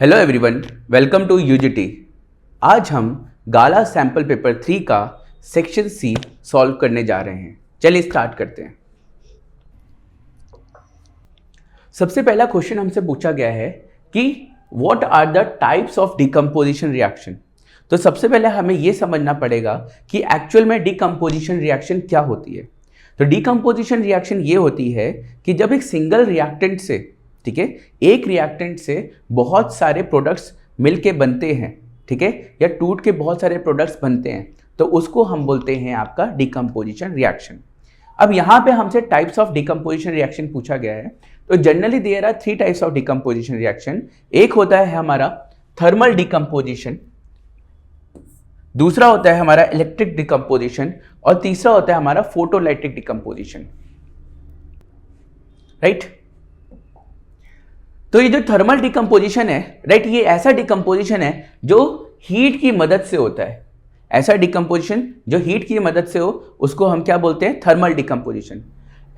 Hello everyone, welcome to UGT. आज हम गाला sample paper 3 का सेक्शन सी सॉल्व करने जा रहे हैं। चलिए स्टार्ट करते हैं। सबसे पहला क्वेश्चन हमसे पूछा गया है कि what are the types of decomposition reaction. तो सबसे पहले हमें यह समझना पड़ेगा कि एक्चुअल में डिकम्पोजिशन रिएक्शन क्या होती है। तो डिकम्पोजिशन रिएक्शन ये होती है कि जब एक सिंगल रिएक्टेंट से, ठीक है, एक रिएक्टेंट से बहुत सारे प्रोडक्ट्स मिलके बनते हैं, ठीक है, या टूट के बहुत सारे प्रोडक्ट्स बनते हैं, तो उसको हम बोलते हैं आपका डिकम्पोजिशन रिएक्शन। अब यहाँ पे हमसे टाइप्स ऑफ डिकम्पोजिशन रिएक्शन पूछा गया है। तो generally there are 3 types of decomposition reaction. एक होता है हमारा थर्मल डिकम्पोजिशन, दूसरा होता है हमारा इलेक्ट्रिक डिकम्पोजिशन और तीसरा होता है हमारा फोटोलाइटिक डिकम्पोजिशन, राइट। तो ये जो थर्मल डिकम्पोजिशन है, राइट, ये ऐसा डिकम्पोजिशन है जो हीट की मदद से होता है। ऐसा डिकम्पोजिशन जो हीट की मदद से हो उसको हम क्या बोलते हैं? Thermal decomposition.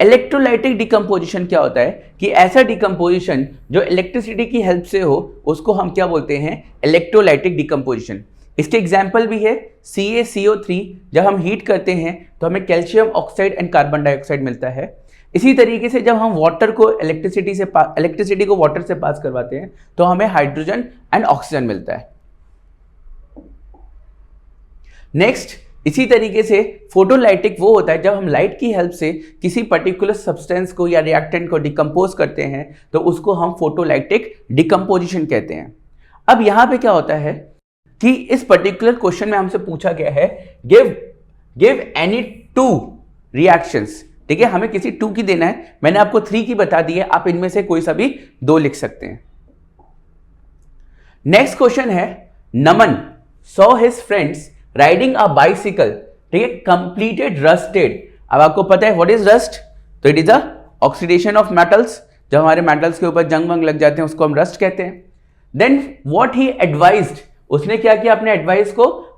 इलेक्ट्रोलाइटिक डिकम्पोजिशन क्या होता है कि ऐसा डिकम्पोजिशन जो इलेक्ट्रिसिटी की हेल्प से हो उसको हम क्या बोलते हैं? Electrolytic decomposition. इसके एग्जाम्पल भी है CaCO3। जब हम हीट करते हैं तो हमें calcium oxide and carbon dioxide मिलता है। इसी तरीके से जब हम वाटर को इलेक्ट्रिसिटी को वाटर से पास करवाते हैं तो हमें हाइड्रोजन एंड ऑक्सीजन मिलता है। नेक्स्ट, इसी तरीके से फोटोलाइटिक वो होता है जब हम लाइट की हेल्प से किसी पर्टिकुलर सब्सटेंस को या रिएक्टेंट को डिकम्पोज करते हैं तो उसको हम फोटोलाइटिक डिकम्पोजिशन कहते हैं। अब यहां पे क्या होता है कि इस पर्टिकुलर क्वेश्चन में हमसे पूछा गया है गिव एनी 2 रिएक्शंस, ठीक है, हमें किसी 2 की देना है। मैंने आपको 3 की बता दी है, आप इनमें से कोई सा भी 2 लिख सकते हैं। नेक्स्ट क्वेश्चन है, Naman saw his friends riding a bicycle, ठीक है, कंप्लीटेड रस्टेड। अब आपको पता है व्हाट इज रस्ट? तो it is a oxidation of metals. जब हमारे मेटल्स के ऊपर जंग वंग लग जाते हैं उसको हम रस्ट कहते हैं। देन व्हाट ही एडवाइज्ड, उसने क्या किया?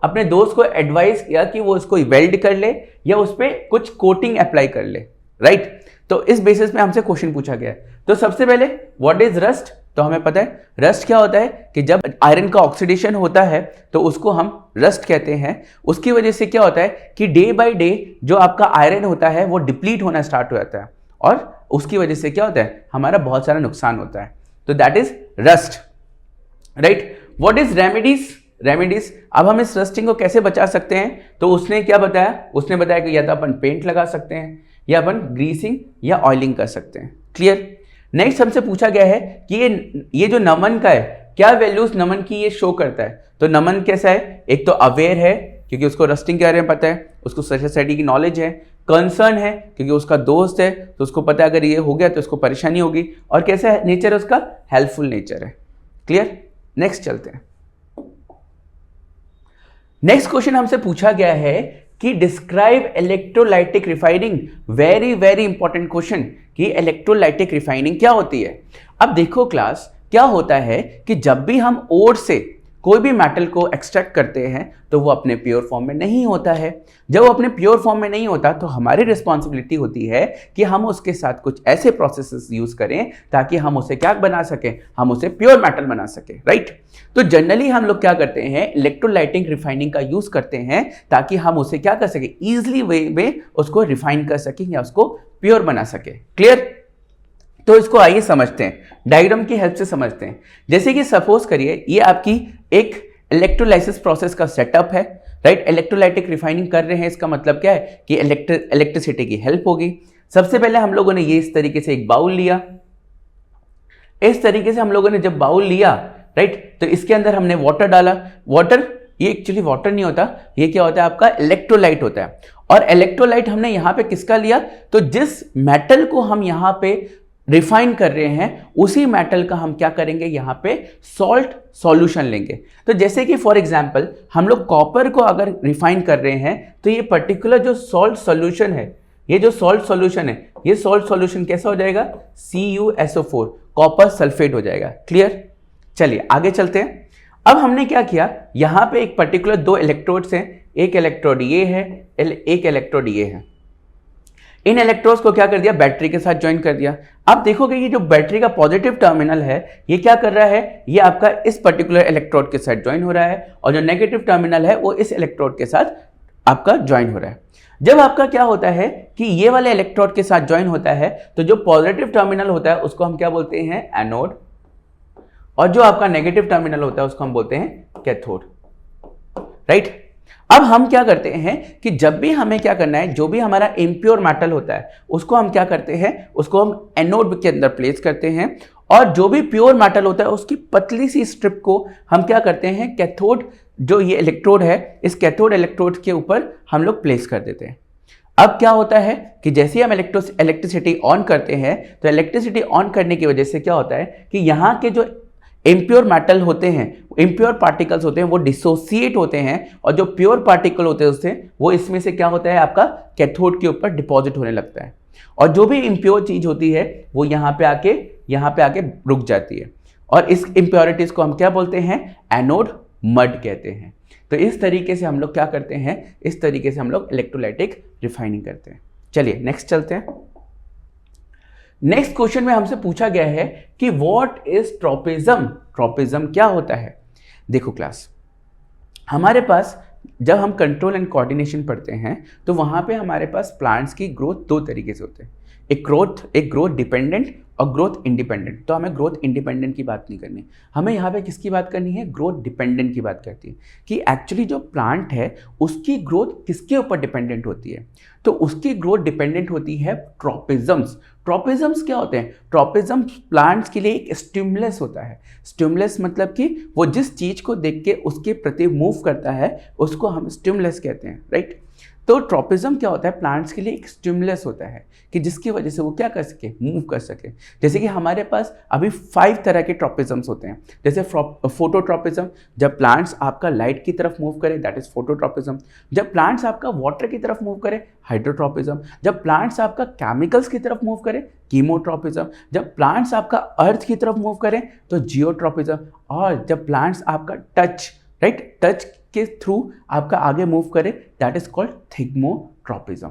अपने दोस्त को एडवाइस किया कि वो उसको वेल्ड कर ले या उस पर कुछ कोटिंग अप्लाई कर ले, राइट। तो इस बेसिस पे हमसे क्वेश्चन पूछा गया है। तो सबसे पहले व्हाट इज रस्ट? तो हमें पता है रस्ट क्या होता है कि जब आयरन का ऑक्सीडेशन होता है तो उसको हम रस्ट कहते हैं। उसकी वजह से क्या होता है कि डे बाय डे जो आपका आयरन होता है वो डिप्लीट होना स्टार्ट हो जाता है और उसकी वजह से क्या होता है? हमारा बहुत सारा नुकसान होता है। तो that is rust, right. What is remedies? अब हम इस रस्टिंग को कैसे बचा सकते हैं? तो उसने क्या बताया? उसने बताया कि या तो अपन पेंट लगा सकते हैं या अपन ग्रीसिंग या ऑयलिंग कर सकते हैं। क्लियर। नेक्स्ट हमसे पूछा गया है कि ये जो नमन का है, क्या वैल्यूज नमन की ये शो करता है? तो नमन कैसा है? एक तो अवेयर है क्योंकि उसको रस्टिंग के बारे में पता है, उसको सोसाइटी की नॉलेज है। कंसर्न है क्योंकि उसका दोस्त है तो उसको पता है अगर ये हो गया तो उसको परेशानी होगी। और कैसा है नेचर? उसका हेल्पफुल नेचर है। क्लियर। नेक्स्ट चलते हैं। नेक्स्ट क्वेश्चन हमसे पूछा गया है कि describe electrolytic refining. Very very important question कि इलेक्ट्रोलाइटिक रिफाइनिंग क्या होती है। अब देखो क्लास, क्या होता है कि जब भी हम ओर से कोई भी मेटल को एक्सट्रैक्ट करते हैं तो वो अपने प्योर फॉर्म में नहीं होता है। जब वो अपने प्योर फॉर्म में नहीं होता तो हमारी रिस्पॉन्सिबिलिटी होती है कि हम उसके साथ कुछ ऐसे प्रोसेसेस यूज करें ताकि हम उसे क्या बना सकें? हम उसे प्योर मेटल बना सकें, राइट। तो जनरली हम लोग क्या करते हैं? इलेक्ट्रोलाइटिक रिफाइनिंग का यूज करते हैं ताकि हम उसे क्या कर सकें? ईजिली वे में उसको रिफाइन कर सकें या उसको प्योर बना सकें। क्लियर। तो इसको आइए समझते हैं, डायग्राम की हेल्प से समझते हैं। जैसे कि सपोज करिए ये आपकी एक इलेक्ट्रोलाइसिस प्रोसेस का सेटअप है, राइट। इलेक्ट्रोलाइटिक रिफाइनिंग कर रहे हैं, इसका मतलब क्या है कि इलेक्ट्रिसिटी की हेल्प होगी। सबसे पहले हम लोगों ने ये इस तरीके से एक बाउल लिया। इस तरीके से हम लोगों ने जब बाउल लिया, राइट, तो इसके अंदर हमने वाटर डाला। वाटर, ये एक्चुअली वाटर नहीं होता, ये क्या होता है? आपका इलेक्ट्रोलाइट होता है। और इलेक्ट्रोलाइट हमने यहां पे किसका लिया? तो जिस मेटल को हम यहां पे रिफाइन कर रहे हैं उसी मेटल का हम क्या करेंगे? यहां पे सॉल्ट सॉल्यूशन लेंगे। तो जैसे कि फॉर एग्जांपल हम लोग कॉपर को अगर रिफाइन कर रहे हैं तो ये पर्टिकुलर जो सॉल्ट सॉल्यूशन है, ये जो सॉल्ट सॉल्यूशन है, ये सॉल्ट सॉल्यूशन कैसा हो जाएगा? CuSO4, कॉपर सल्फेट हो जाएगा। क्लियर। चलिए आगे चलते हैं। अब हमने क्या किया? यहां पे एक पर्टिकुलर 2 इलेक्ट्रोड्स हैं, एक इलेक्ट्रोड ये है, एक इलेक्ट्रोड ये है। इन इलेक्ट्रोड्स को क्या कर दिया? बैटरी के साथ ज्वाइन कर दिया। आप देखोगे ये जो बैटरी का पॉजिटिव टर्मिनल है ये क्या कर रहा है, ये आपका इस पर्टिकुलर इलेक्ट्रोड के साथ ज्वाइन हो रहा है और जो नेगेटिव टर्मिनल है वो इस इलेक्ट्रोड के साथ आपका ज्वाइन हो रहा है। जब आपका क्या होता है कि ये वाले इलेक्ट्रोड के साथ ज्वाइन होता है तो जो पॉजिटिव टर्मिनल होता है उसको हम क्या बोलते हैं, एनोड, और जो आपका नेगेटिव टर्मिनल होता है उसको हम बोलते हैं कैथोड, राइट। अब हम क्या करते हैं कि जब भी हमें क्या करना है, जो भी हमारा इम्प्योर मेटल होता है उसको हम क्या करते हैं, उसको हम एनोड के अंदर प्लेस करते हैं, और जो भी प्योर मेटल होता है उसकी पतली सी स्ट्रिप को हम क्या करते हैं, कैथोड, जो ये इलेक्ट्रोड है इस कैथोड इलेक्ट्रोड के ऊपर हम लोग प्लेस कर देते हैं। अब क्या होता है कि जैसे हम इलेक्ट्रिसिटी ऑन करते हैं तो इलेक्ट्रिसिटी ऑन करने की वजह से क्या होता है कि यहाँ के जो इम्प्योर मेटल होते हैं, इम्प्योर पार्टिकल्स होते हैं वो डिसोसिएट होते हैं, और जो प्योर पार्टिकल होते हैं उससे वो इसमें से क्या होता है, आपका कैथोड के ऊपर डिपॉजिट होने लगता है, और जो भी इम्प्योर चीज होती है वो यहाँ पे आके रुक जाती है, और इस इम्प्योरिटीज को हम क्या बोलते हैं, एनोड मड कहते हैं। तो इस तरीके से हम लोग क्या करते हैं, इस तरीके से हम लोग इलेक्ट्रोलाइटिक रिफाइनिंग करते हैं। चलिए नेक्स्ट चलते हैं। नेक्स्ट क्वेश्चन में हमसे पूछा गया है कि व्हाट इज ट्रोपिज्म, ट्रोपिज्म क्या होता है। देखो क्लास, हमारे पास जब हम कंट्रोल एंड कोऑर्डिनेशन पढ़ते हैं तो वहां पे हमारे पास प्लांट्स की ग्रोथ दो तरीके से होते हैं, एक ग्रोथ डिपेंडेंट और ग्रोथ इंडिपेंडेंट। तो हमें ग्रोथ इंडिपेंडेंट की बात नहीं करनी, हमें यहाँ पे किसकी बात करनी है, ग्रोथ डिपेंडेंट की बात करती है कि एक्चुअली जो प्लांट है उसकी ग्रोथ किसके ऊपर डिपेंडेंट होती है। तो उसकी ग्रोथ डिपेंडेंट होती है ट्रोपिज्म्स। ट्रोपिज्म्स क्या होते हैं, ट्रोपिज्म प्लांट्स के लिए एक स्टिमुलस होता है। स्टिमुलस मतलब कि वो जिस चीज को देख के उसके प्रति मूव करता है उसको हम स्टिमुलस कहते हैं, राइट। तो ट्रोपिज्म क्या होता है, प्लांट्स के लिए एक स्टिमुलस होता है कि जिसकी वजह से वो क्या कर सके, मूव कर सके। जैसे कि हमारे पास अभी 5 तरह के ट्रोपिज्म्स होते हैं। जैसे फोटोट्रोपिज्म, जब प्लांट्स आपका लाइट की तरफ मूव करे दैट इज फोटोट्रोपिज्म। जब प्लांट्स आपका वाटर की तरफ मूव करे हाइड्रोट्रोपिज्म। जब प्लांट्स आपका केमिकल्स की तरफ मूव करे कीमोट्रोपिज्म। जब प्लांट्स आपका अर्थ की तरफ मूव करें तो जियोट्रोपिज्म। और जब प्लांट्स आपका टच के थ्रू आपका आगे मूव करे that is called thigmotropism.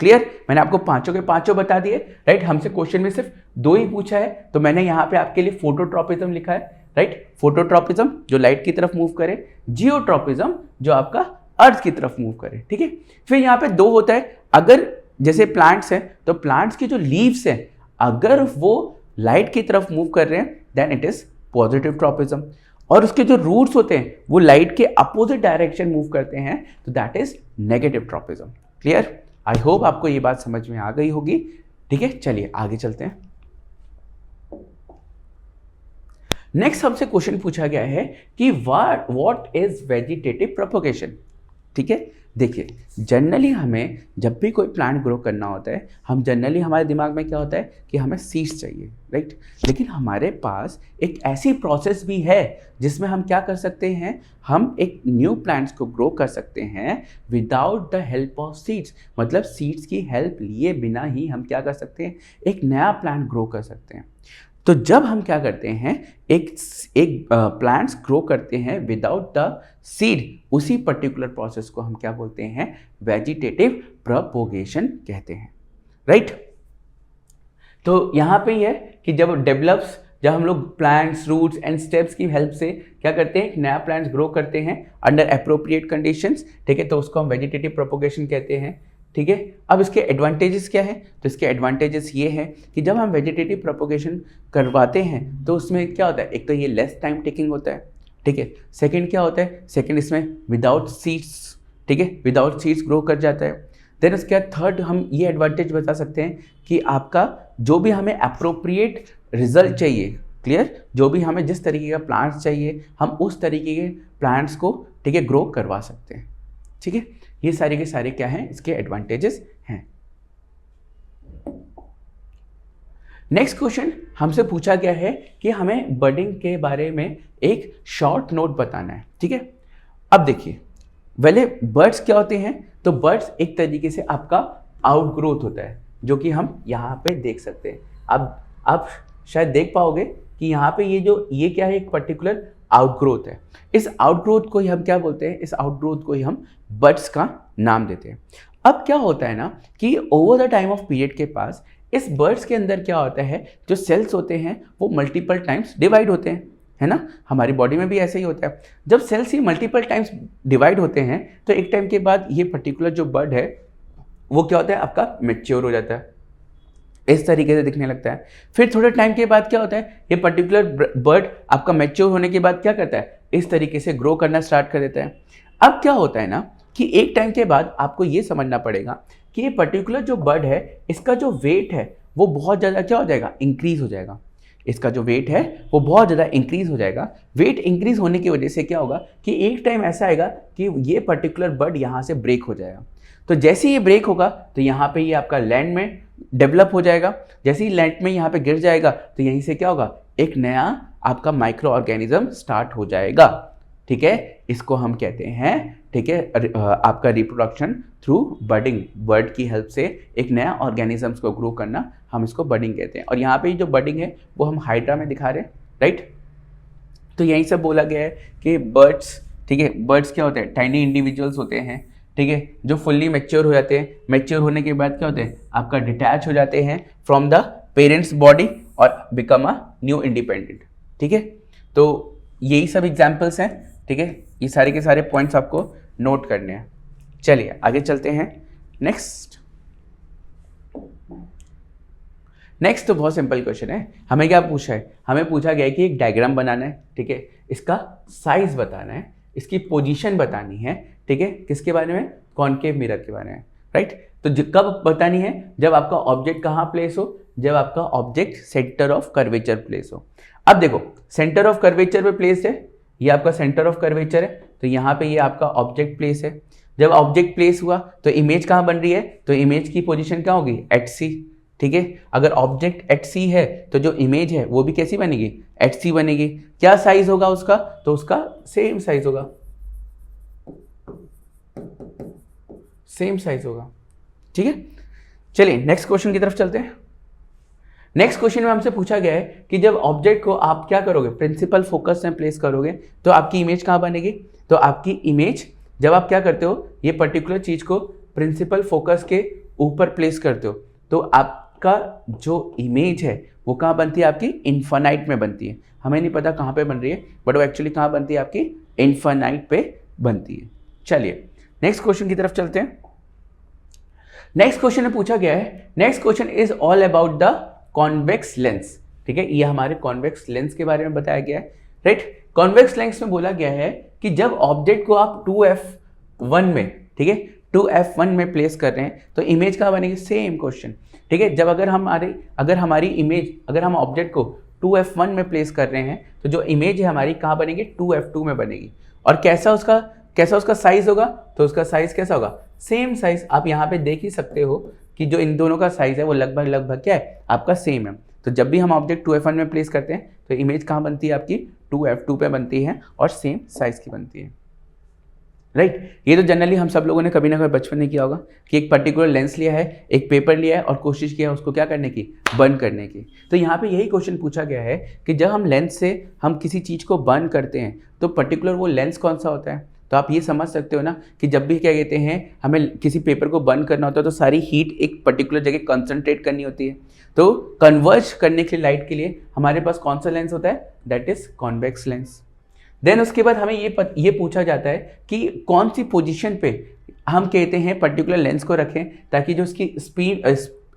Clear, मैंने आपको पांचों के पांचों बता दिए, राइट। हमसे क्वेश्चन में सिर्फ 2 ही पूछा है तो मैंने यहाँ पे आपके लिए फोटोट्रोपिज्म लिखा है, राइट। फोटोट्रोपिज्म जो लाइट की तरफ मूव करे, जियोट्रोपिज्म जो आपका अर्थ की तरफ मूव करे, ठीक है। फिर यहाँ पे 2 होता है, अगर जैसे प्लांट्स हैं तो प्लांट्स की जो लीव्स हैं अगर वो लाइट की तरफ मूव कर रहे हैं then it is positive tropism, और उसके जो रूट्स होते हैं वो लाइट के अपोजिट डायरेक्शन मूव करते हैं तो that is negative tropism. Clear, I hope आपको ये बात समझ में आ गई होगी, ठीक है। चलिए आगे चलते हैं। नेक्स्ट हमसे क्वेश्चन पूछा गया है कि व्हाट इज वेजिटेटिव प्रोपगेशन, ठीक है। देखिए, जनरली हमें जब भी कोई प्लांट ग्रो करना होता है हम जनरली हमारे दिमाग में क्या होता है कि हमें सीड्स चाहिए, राइट। लेकिन हमारे पास एक ऐसी प्रोसेस भी है जिसमें हम क्या कर सकते हैं, हम एक न्यू प्लांट्स को ग्रो कर सकते हैं without the help of seeds. मतलब सीड्स की हेल्प लिए बिना ही हम क्या कर सकते हैं, एक नया प्लांट ग्रो कर सकते हैं। तो जब हम क्या करते हैं, एक प्लांट्स ग्रो करते हैं विदाउट द सीड, उसी पर्टिकुलर प्रोसेस को हम क्या बोलते हैं, वेजिटेटिव प्रोपोगेशन कहते हैं, राइट। तो यहाँ पे ये है कि जब हम लोग प्लांट्स, रूट्स एंड स्टेप्स की हेल्प से क्या करते हैं, एक नया प्लांट्स ग्रो करते हैं अंडर एप्रोप्रिएट कंडीशंस, ठीक है। तो उसको हम वेजिटेटिव प्रोपोगेशन कहते हैं, ठीक है। अब इसके एडवांटेजेस क्या है, तो इसके एडवांटेजेस ये है कि जब हम वेजिटेटिव प्रोपोगेशन करवाते हैं तो उसमें क्या होता है, एक तो ये लेस टाइम टेकिंग होता है, ठीक है। सेकंड क्या होता है, सेकंड इसमें विदाउट सीड्स, ठीक है, विदाउट सीड्स ग्रो कर जाता है। देन उसके बाद थर्ड हम ये एडवांटेज बता सकते हैं कि आपका जो भी हमें अप्रोप्रिएट रिजल्ट चाहिए, क्लियर, जो भी हमें जिस तरीके का प्लांट्स चाहिए हम उस तरीके के प्लांट्स को, ठीक है, ग्रो करवा सकते हैं, ठीक है। ये सारे के सारे क्या हैं, इसके एडवांटेजेस हैं। नेक्स्ट क्वेश्चन हमसे पूछा गया है कि हमें बर्डिंग के बारे में एक शॉर्ट नोट बताना है, ठीक है। अब देखिए, पहले बर्ड्स क्या होते हैं, तो बर्ड्स एक तरीके से आपका आउटग्रोथ होता है जो कि हम यहाँ पे देख सकते हैं। अब आप शायद देख पाओगे कि यहाँ पे ये क्या है, एक पर्टिकुलर आउटग्रोथ है। इस आउटग्रोथ को ही हम क्या बोलते हैं, इस आउटग्रोथ को ही हम बर्ड्स का नाम देते हैं। अब क्या होता है ना कि over the time of period के पास इस बर्ड्स के अंदर क्या होता है, जो सेल्स होते हैं वो मल्टीपल टाइम्स डिवाइड होते हैं, है ना। हमारी बॉडी में भी ऐसे ही होता है। जब सेल्स ये मल्टीपल टाइम्स डिवाइड होते हैं तो एक टाइम के बाद ये पर्टिकुलर जो बर्ड है वो क्या होता है, आपका मैच्योर हो जाता है, इस तरीके से दिखने लगता है। फिर थोड़े टाइम के बाद क्या होता है, ये पर्टिकुलर बर्ड आपका मैच्योर होने के बाद क्या करता है, इस तरीके से ग्रो करना स्टार्ट कर देता है। अब क्या होता है ना कि एक टाइम के बाद आपको ये समझना पड़ेगा कि ये पर्टिकुलर जो बर्ड है इसका जो वेट है वो बहुत ज़्यादा क्या हो जाएगा, इंक्रीज हो जाएगा। इसका जो वेट है वो बहुत ज़्यादा इंक्रीज हो जाएगा। वेट इंक्रीज होने की वजह से क्या होगा कि एक टाइम ऐसा आएगा कि ये पर्टिकुलर बर्ड यहाँ से ब्रेक हो जाएगा। तो जैसे ये ब्रेक होगा तो यहाँ पे ये आपका लैंड में डेवलप हो जाएगा। जैसे ही लैंड में यहाँ पे गिर जाएगा तो यहीं से क्या होगा, एक नया आपका माइक्रो ऑर्गेनिज्म स्टार्ट हो जाएगा। ठीक है, इसको हम कहते हैं, ठीक है, आपका रिप्रोडक्शन थ्रू बर्डिंग। बर्ड की हेल्प से एक नया ऑर्गेनिजम्स को ग्रो करना, हम इसको बर्डिंग कहते हैं। और यहाँ पे जो बर्डिंग है वो हम हाइड्रा में दिखा रहे हैं, राइट। तो यहीं से बोला गया है कि बर्ड्स, ठीक है, बर्ड्स क्या होते हैं, टाइनी इंडिविजुअल्स होते हैं, ठीक है, जो फुल्ली मैच्योर हो जाते हैं। मैच्योर होने के बाद क्या होते हैं, आपका डिटैच हो जाते हैं फ्रॉम द पेरेंट्स बॉडी और बिकम अ न्यू इंडिपेंडेंट। ठीक है, तो यही सब एग्जाम्पल्स हैं। ठीक है, ये सारे के सारे पॉइंट्स आपको नोट करने हैं। चलिए आगे चलते हैं। नेक्स्ट तो बहुत सिंपल क्वेश्चन है। हमें क्या पूछा है, हमें पूछा गया है कि एक डायग्राम बनाना है, ठीक है, इसका साइज बताना है, इसकी पोजीशन बतानी है, ठीक है, किसके बारे में, कॉनकेव मिरर के बारे में, राइट। तो कब बतानी है, जब आपका ऑब्जेक्ट कहाँ प्लेस हो, जब आपका object centre of curvature place हो। अब देखो सेंटर ऑफ कर्वेचर पे प्लेस है, ये आपका सेंटर ऑफ कर्वेचर है, तो यहाँ पे ये आपका ऑब्जेक्ट प्लेस है। जब ऑब्जेक्ट प्लेस हुआ तो इमेज कहाँ बन रही है, तो इमेज की पोजीशन क्या होगी, एट सी। ठीक है, अगर ऑब्जेक्ट एट सी है तो जो इमेज है वो भी कैसी बनेगी, एट सी बनेगी। क्या साइज होगा उसका, तो उसका सेम साइज होगा, सेम साइज होगा। ठीक है, चलिए नेक्स्ट क्वेश्चन की तरफ चलते हैं। नेक्स्ट क्वेश्चन में हमसे पूछा गया है कि जब ऑब्जेक्ट को आप क्या करोगे, प्रिंसिपल फोकस में प्लेस करोगे तो आपकी इमेज कहाँ बनेगी। तो आपकी इमेज जब आप क्या करते हो, ये पर्टिकुलर चीज को प्रिंसिपल फोकस के ऊपर प्लेस करते हो तो आपका जो इमेज है वो कहाँ बनती है, आपकी इन्फानाइट में बनती है। हमें नहीं पता कहाँ पे बन रही है, बट वो एक्चुअली कहाँ बनती है, आपकी इन्फानाइट पे बनती है। चलिए नेक्स्ट क्वेश्चन की तरफ चलते हैं। नेक्स्ट क्वेश्चन में पूछा गया है, next question is all about the convex lens. ठीक है, ये हमारे कॉन्वेक्स लेंस के बारे में बताया गया है, राइट। कॉन्वेक्स लेंस में बोला गया है कि जब ऑब्जेक्ट को आप 2f1 में, ठीक है, 2f1 में प्लेस कर रहे हैं तो इमेज कहाँ बनेगी, सेम क्वेश्चन। ठीक है, जब अगर हमारी इमेज, अगर हम ऑब्जेक्ट को 2f1 में प्लेस कर रहे हैं तो जो इमेज है हमारी कहाँ बनेगी, 2f2 में बनेगी। और कैसा उसका साइज होगा, तो उसका साइज कैसा होगा, सेम साइज। आप यहाँ पे देख ही सकते हो कि जो इन दोनों का साइज है वो लगभग क्या है, आपका सेम है। तो जब भी हम ऑब्जेक्ट 2f1 में प्लेस करते हैं तो इमेज कहाँ बनती है, आपकी 2f2 पे बनती है और सेम साइज की बनती है, राइट। ये तो जनरली हम सब लोगों ने कभी ना कभी बचपन में किया होगा कि एक पर्टिकुलर लेंस लिया है, एक पेपर लिया है और कोशिश किया है उसको क्या करने की, बर्न करने की। तो यहाँ पे यही क्वेश्चन पूछा गया है कि जब हम लेंस से हम किसी चीज़ को बर्न करते हैं तो पर्टिकुलर वो लेंस कौन सा होता है। तो आप ये समझ सकते हो ना कि जब भी क्या कहते हैं हमें किसी पेपर को बर्न करना होता है तो सारी हीट एक पर्टिकुलर जगह कंसंट्रेट करनी होती है। तो कन्वर्ज करने के लिए लाइट के लिए हमारे पास कौन सा लेंस होता है, that is convex lens. Then उसके बाद हमें ये पूछा जाता है कि कौन सी पोजीशन पे हम कहते हैं पर्टिकुलर लेंस को रखें ताकि जो उसकी स्पीड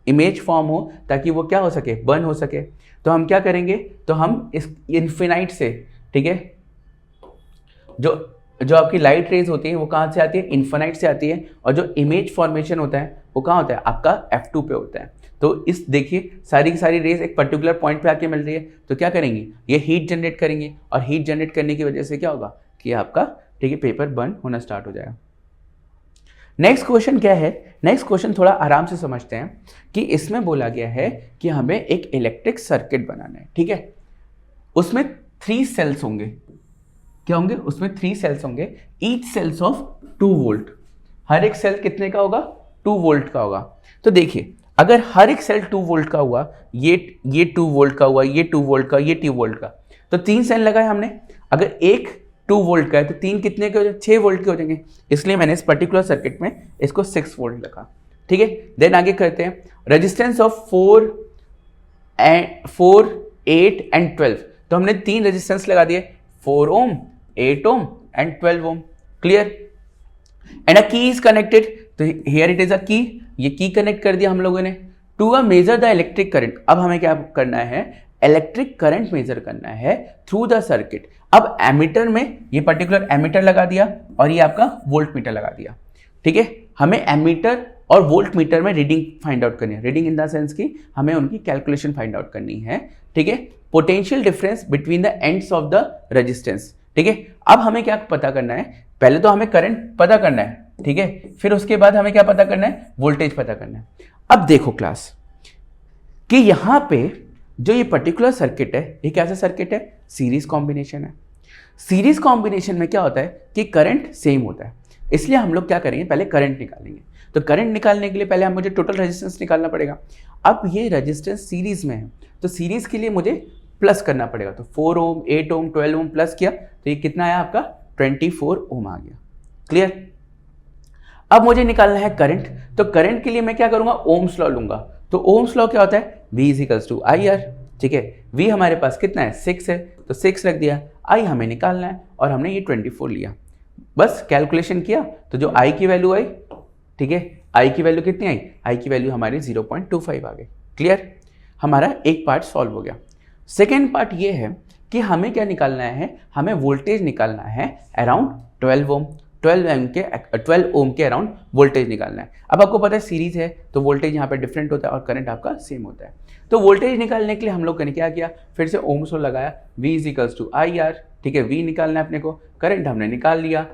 इमेज फॉर्म हो, ताकि वो क्या हो सके, बर्न हो सके। तो हम क्या करेंगे, तो हम इस इन्फिनाइट से, ठीक है, जो आपकी लाइट रेज होती है वो कहाँ से आती है, इन्फिनाइट से आती है। और जो इमेज फॉर्मेशन होता है वो कहाँ होता है, आपका f2 पे होता है। तो इस देखिए सारी की सारी रेज एक पर्टिकुलर पॉइंट पे आके मिल रही है, तो क्या करेंगी, ये हीट जनरेट करेंगे और हीट जनरेट करने की वजह से क्या होगा कि आपका, ठीक है, पेपर बर्न होना स्टार्ट हो जाएगा। नेक्स्ट क्वेश्चन क्या है, नेक्स्ट क्वेश्चन थोड़ा आराम से समझते हैं कि इसमें बोला गया है कि हमें एक इलेक्ट्रिक सर्किट बनाना है। ठीक है, उसमें 3 सेल्स होंगे। क्या होंगे, उसमें 3 सेल्स होंगे, ईच सेल्स ऑफ 2 वोल्ट। हर एक सेल कितने का होगा, 2 वोल्ट का होगा। तो देखिए अगर हर एक सेल 2 वोल्ट का हुआ, ये 2 वोल्ट का हुआ, ये 2 वोल्ट का, ये 2 वोल्ट का, तो 3 सेल लगाए हमने। अगर एक 2 वोल्ट का है तो 3 कितने के हो जाए, 6 वोल्ट के हो जाएंगे। इसलिए मैंने इस पर्टिकुलर सर्किट में इसको 6 वोल्ट लगा। ठीक है। देन आगे करते हैं, रेजिस्टेंस ऑफ 4, 8 एंड 12। तो हमने 3 रेजिस्टेंस लगा दिए, 4 ohm, 8 ohm and 12 ohm. Clear? And a key is connected, तो here it is a key, ये की कनेक्ट कर दिया हम लोगों ने। To a measure the electric current, अब हमें क्या करना है, इलेक्ट्रिक करंट मेजर करना है थ्रू द सर्किट। अब एमीटर में ये पर्टिकुलर एमीटर लगा दिया और ये आपका वोल्ट मीटर लगा दिया। ठीक है, हमें एमीटर और वोल्ट मीटर में रीडिंग फाइंड आउट करनी है। रीडिंग इन द सेंस की हमें उनकी कैलकुलेशन फाइंड आउट करनी है। ठीक है, potential difference between the ends of the resistance. ठीक है, अब हमें क्या पता करना है, पहले तो हमें करंट पता करना है। ठीक है, फिर उसके बाद हमें क्या पता करना है, वोल्टेज पता करना है। अब देखो क्लास कि यहां पे जो ये पर्टिकुलर सर्किट है, ये कैसा सर्किट है, सीरीज कॉम्बिनेशन है। सीरीज कॉम्बिनेशन में क्या होता है कि करंट सेम होता है, इसलिए हम लोग क्या करेंगे, पहले करंट निकालेंगे। तो करंट निकालने के लिए पहले मुझे टोटल रेजिस्टेंस निकालना पड़ेगा। अब ये रेजिस्टेंस सीरीज में है, तो सीरीज के लिए मुझे प्लस करना पड़ेगा। तो 4 ओम, 8 ओम, 12 ओम प्लस किया तो ये कितना आया आपका, 24 ओम आ गया। क्लियर? अब मुझे निकालना है करंट, तो करंट के लिए मैं क्या करूंगा, ओम्स लॉ लूंगा। तो ओम्स लॉ क्या होता है, V is to I R. ठीक है, V हमारे पास कितना है, 6 है, तो 6 रख दिया। I हमें निकालना है और हमने ये 24 लिया। बस कैलकुलेशन किया तो जो I की वैल्यू आई, ठीक है, I की वैल्यू कितनी आई, I की वैल्यू हमारी 0.25 आ गई। क्लियर? हमारा एक पार्ट सॉल्व हो गया। सेकेंड पार्ट ये है कि हमें क्या निकालना है, हमें वोल्टेज निकालना है अराउंड 12 ओम। 12 ओम के अराउंड वोल्टेज निकालना है। अब आपको पता है सीरीज है तो वोल्टेज यहाँ पे डिफरेंट होता है और करंट आपका सेम होता है। तो वोल्टेज निकालने के लिए हम लोग ने क्या किया, फिर से ओम्स लॉ लगाया, V is to I R. ठीक है, V निकालना है अपने को, करंट हमने निकाल लिया,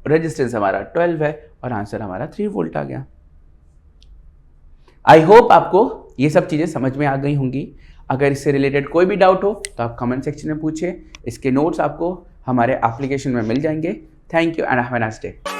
रेजिस्टेंस हमारा 12 है और आंसर हमारा 3 वोल्ट आ गया। आई होप आपको ये सब चीज़ें समझ में आ गई होंगी। अगर इससे रिलेटेड कोई भी डाउट हो तो आप कमेंट सेक्शन में पूछिए। इसके नोट्स आपको हमारे एप्लीकेशन में मिल जाएंगे। Thank you and have a nice day.